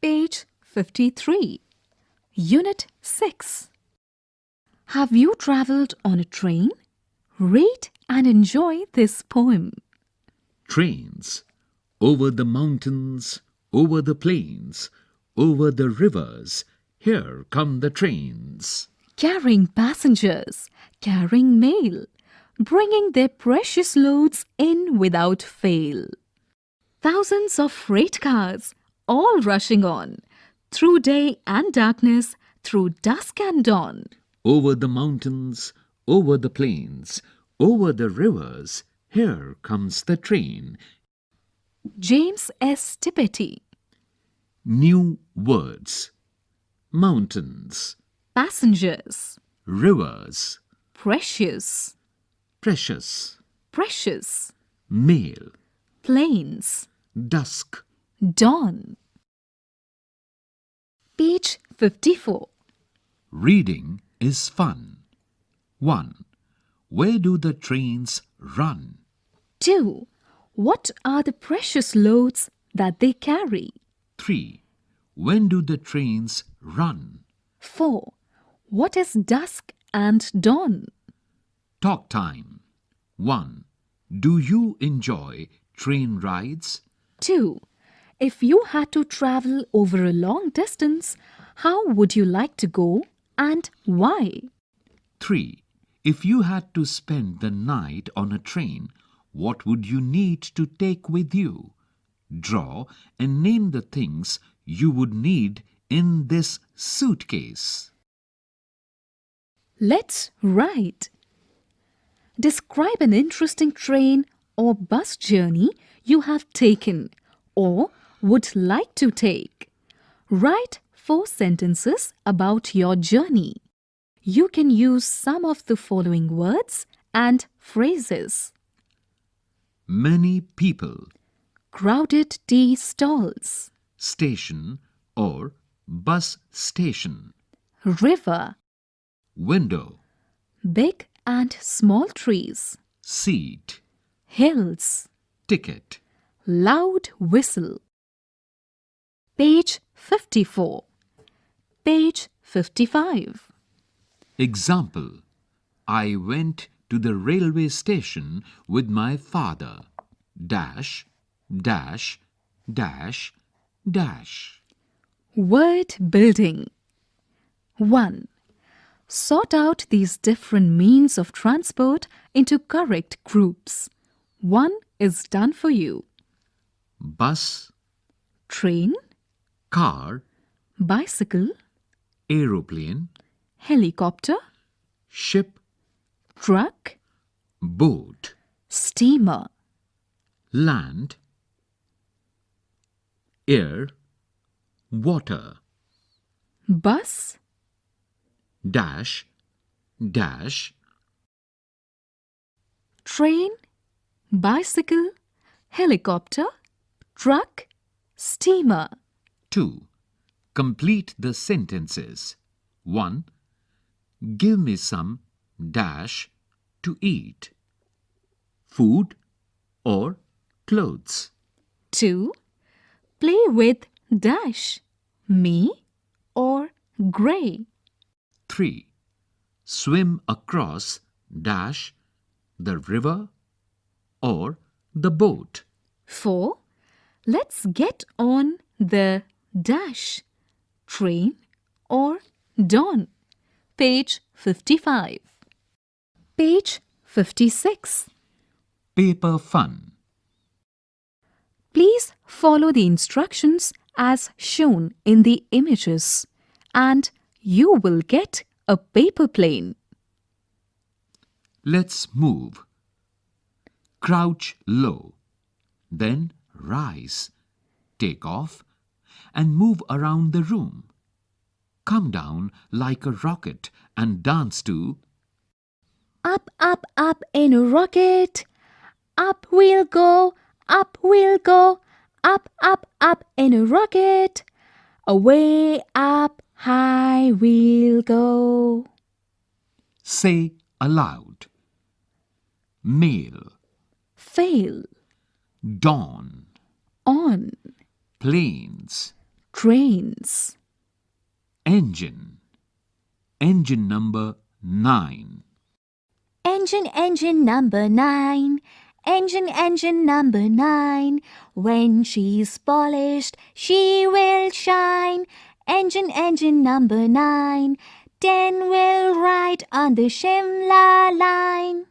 Page 53. Unit 6. Have you travelled on a train? Read and enjoy this poem. Trains, over the mountains, over the plains, over the rivers, here come the trains. Carrying passengers, carrying mail, bringing their precious loads in without fail. Thousands of freight cars, all rushing on, through day and darkness, through dusk and dawn. Over the mountains, over the plains, over the rivers, here comes the train. James S. Tippety. New words. Mountains, Passengers, rivers, precious, precious, precious, mail, plains, dusk. dawn. Page 54. Reading is fun. 1. Where do the trains run? 2. What are the precious loads that they carry? 3. When do the trains run? 4. What is dusk and dawn? Talk time. 1. Do you enjoy train rides? 2. If you had to travel over a long distance, how would you like to go and why? 3. If you had to spend the night on a train, what would you need to take with you? Draw and name the things you would need in this suitcase. Let's write. Describe an interesting train or bus journey you have taken or would like to take. Write 4 sentences about your journey. You can use some of the following words and phrases. Many people. Crowded tea stalls. Station or bus station. River. Window. Big and small trees. Seat. Hills. Ticket. Loud whistle. Page 54. Page 55. Example. I went to the railway station with my father. Dash, dash, dash, dash. Word building. 1. Sort out these different means of transport into correct groups. 1 is done for you. Bus, Train, car, bicycle, aeroplane, helicopter, ship, truck, boat, steamer, land, air, water, bus, dash, dash, train, bicycle, helicopter, truck, steamer. 2. Complete the sentences. 1. Give me some dash to eat. Food or clothes. 2. Play with dash, me or grey. 3. Swim across dash the river or the boat. 4. Let's get on the dash, train or dawn. Page 55. Page 56. Paper fun. Please follow the instructions as shown in the images and you will get a paper plane. Let's move. Crouch low. Then rise. Take off and move around the room. Come down like a rocket and dance to Up, up, up in a rocket. Up we'll go, up we'll go. Up, up, up in a rocket. Away up high we'll go. Say aloud. Mail, Fail, dawn, on, planes, Trains. Engine. Engine number 9. Engine number 9. Engine number 9. When she's polished, she will shine. Engine number 9. 10 will ride on the Shimla line.